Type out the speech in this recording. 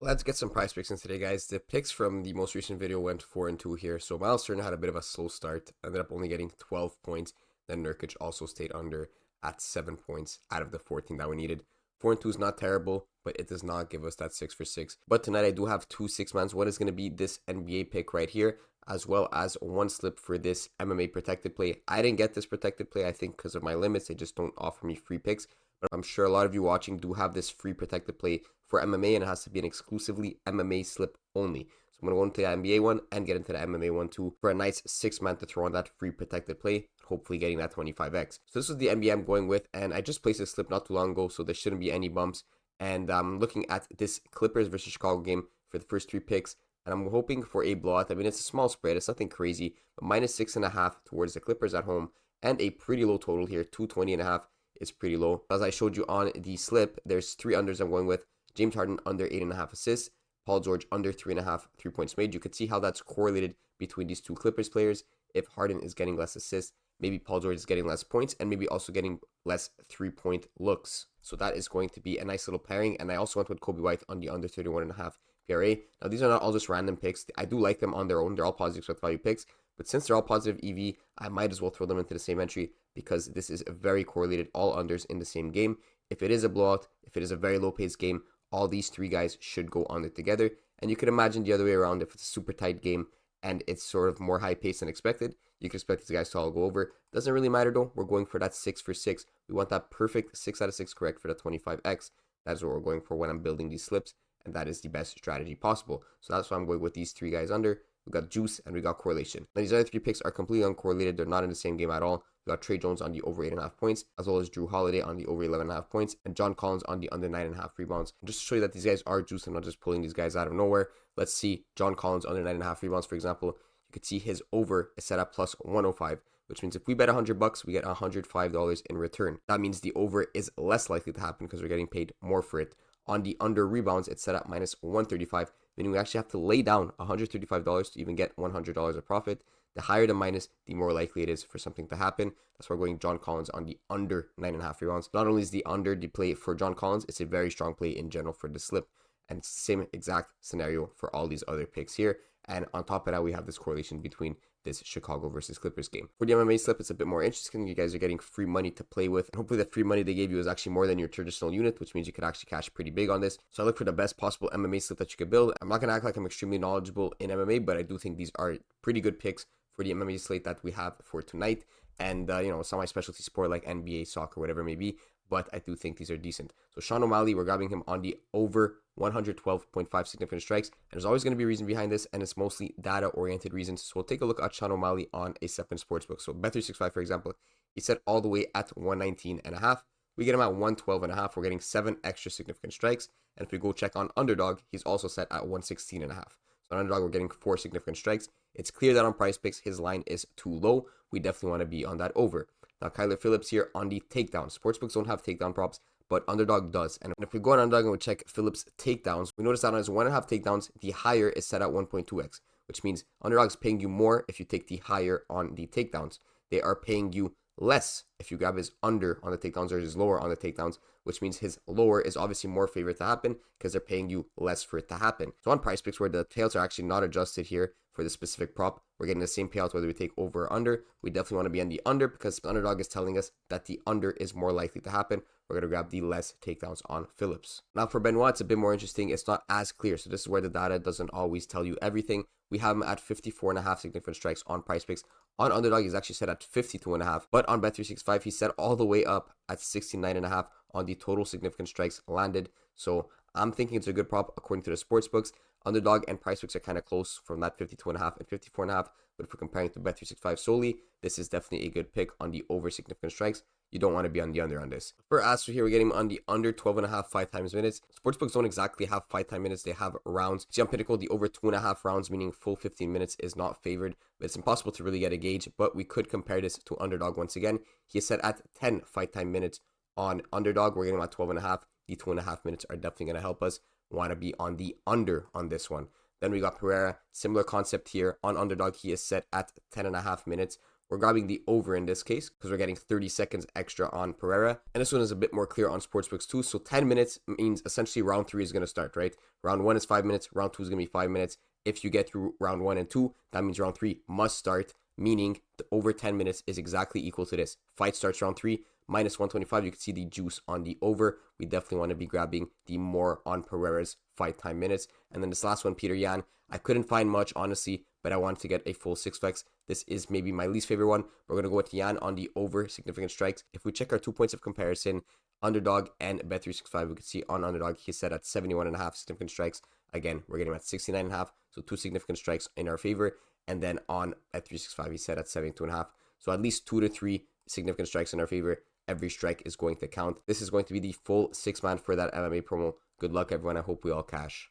Let's get some price picks in today, guys. The picks from the most recent video went 4-2 here. So Miles Turner had a bit of a slow start, ended up only getting 12 points. Then Nurkic also stayed under at 7 points out of the 14 that we needed. 4-2 is not terrible, but it does not give us that 6 for 6. But tonight I do have two 6-mans. One is going to be this NBA pick right here, as well as one slip for this MMA protected play. I didn't get this protected play, I think, because of my limits. They just don't offer me free picks. But I'm sure a lot of you watching do have this free protected play for MMA, and it has to be an exclusively MMA slip only. So I'm going to go into the NBA one and get into the MMA one too for a nice 6-man to throw on that free protected play, hopefully getting that 25x. So this is the NBA I'm going with, and I just placed a slip not too long ago, so there shouldn't be any bumps. And I'm looking at this Clippers versus Chicago game for the first three picks, and I'm hoping for a blowout. I mean, it's a small spread, it's nothing crazy, but -6.5 towards the Clippers at home, and a pretty low total here, 220.5 is pretty low. As I showed you on the slip, there's three unders I'm going with. James Harden under 8.5 assists, Paul George under 3.5 3-points made. You could see how that's correlated between these two Clippers players. If Harden is getting less assists, maybe Paul George is getting less points, and maybe also getting less 3-point looks. So that is going to be a nice little pairing. And I also went with Kobe White on the under 31.5 PRA. Now these are not all just random picks. I do like them on their own. They're all positive sweat value picks. But since they're all positive EV, I might as well throw them into the same entry because this is very correlated, all unders in the same game. If it is a blowout, if it is a very low-paced game, all these three guys should go under together. And you could imagine the other way around. If it's a super tight game and it's sort of more high-paced than expected, you can expect these guys to all go over. Doesn't really matter though. We're going for that 6 for 6. We want that perfect 6 out of 6 correct for the 25x. That's what we're going for when I'm building these slips, and that is the best strategy possible. So that's why I'm going with these three guys under. We got juice and we got correlation. Now these other three picks are completely uncorrelated. They're not in the same game at all. We got Trey Jones on the over 8.5 points, as well as Drew Holiday on the over 11.5 points, and John Collins on the under 9.5 rebounds. And just to show you that these guys are juice, I'm not just pulling these guys out of nowhere. Let's see John Collins under 9.5 rebounds, for example. You could see his over is set at plus 105, which means if we bet $100, we get $105 in return. That means the over is less likely to happen because we're getting paid more for it. On the under rebounds, it's set at minus 135, meaning we actually have to lay down $135 to even get $100 of profit. The higher the minus, the more likely it is for something to happen. That's why we're going John Collins on the under 9.5 rebounds. Not only is the under the play for John Collins, it's a very strong play in general for the slip. And it's the same exact scenario for all these other picks here. And on top of that, we have this correlation between this Chicago versus Clippers game. For the MMA slip, it's a bit more interesting. You guys are getting free money to play with. And hopefully that free money they gave you is actually more than your traditional unit, which means you could actually cash pretty big on this. So I look for the best possible MMA slip that you could build. I'm not going to act like I'm extremely knowledgeable in MMA, but I do think these are pretty good picks for the MMA slate that we have for tonight. And, it's not my specialty sport like NBA, soccer, whatever it may be, but I do think these are decent. So Sean O'Malley, we're grabbing him on the over 112.5 significant strikes. And there's always going to be a reason behind this, and it's mostly data-oriented reasons. So we'll take a look at Sean O'Malley on a separate sportsbook. So Bet365, for example, he set all the way at 119.5. We get him at 112.5. We're getting 7 extra significant strikes. And if we go check on Underdog, he's also set at 116.5. So on Underdog, we're getting 4 significant strikes. It's clear that on Prizepicks, his line is too low. We definitely want to be on that over. Now, Kyler Phillips here on the takedown. Sportsbooks don't have takedown props, but Underdog does. And if we go on Underdog and we check Phillips' takedowns, we notice that on his 1.5 takedowns, the higher is set at 1.2x, which means Underdog's paying you more if you take the higher on the takedowns. They are paying you less if you grab his under on the takedowns or his lower on the takedowns, which means his lower is obviously more favored to happen because they're paying you less for it to happen. So on Prizepicks, where the payouts are actually not adjusted here for the specific prop, we're getting the same payouts whether we take over or under. We definitely want to be on the under because the Underdog is telling us that the under is more likely to happen. We're going to grab the less takedowns on Phillips. Now for Benoit, it's a bit more interesting. It's not as clear. So this is where the data doesn't always tell you everything. We have him at 54.5 significant strikes on Prizepicks. On Underdog, he's actually set at 52.5. But on Bet365, he's set all the way up at 69.5 on the total significant strikes landed. So I'm thinking it's a good prop according to the sportsbooks. Underdog and Prizepicks are kind of close from that 52.5 and 54.5. But if we're comparing to Bet365 solely, this is definitely a good pick on the over significant strikes. You don't want to be on the under on this. For Astro here, we're getting on the under 12.5 5 times minutes. Sportsbooks don't exactly have 5 time minutes. They have rounds. See on Pinnacle, the over 2.5 rounds, meaning full 15 minutes, is not favored. But it's impossible to really get a gauge. But we could compare this to Underdog once again. He is set at 10 5 time minutes on Underdog. We're getting about 12.5. The 2.5 minutes are definitely going to help us. Want to be on the under on this one. Then we got Pereira. Similar concept here. On Underdog, he is set at 10.5 minutes. We're grabbing the over in this case because we're getting 30 seconds extra on Pereira. And this one is a bit more clear on Sportsbooks too. So 10 minutes means essentially round 3 is going to start, right? Round 1 is 5 minutes. Round 2 is going to be 5 minutes. If you get through round 1 and 2, that means round 3 must start, meaning the over 10 minutes is exactly equal to this. Fight starts round 3, minus 125. You can see the juice on the over. We definitely want to be grabbing the more on Pereira's fight time minutes. And then this last one, Peter Yan, I couldn't find much, honestly, but I wanted to get a full 6x. This is maybe my least favorite one. We're going to go with Yan on the over significant strikes. If we check our 2 points of comparison, Underdog and Bet365, we can see on Underdog, he's set at 71.5 significant strikes. Again, we're getting him at 69.5, so 2 significant strikes in our favor. And then on Bet365, he's set at 72.5. So at least 2 to 3 significant strikes in our favor. Every strike is going to count. This is going to be the full 6-man for that MMA promo. Good luck, everyone. I hope we all cash.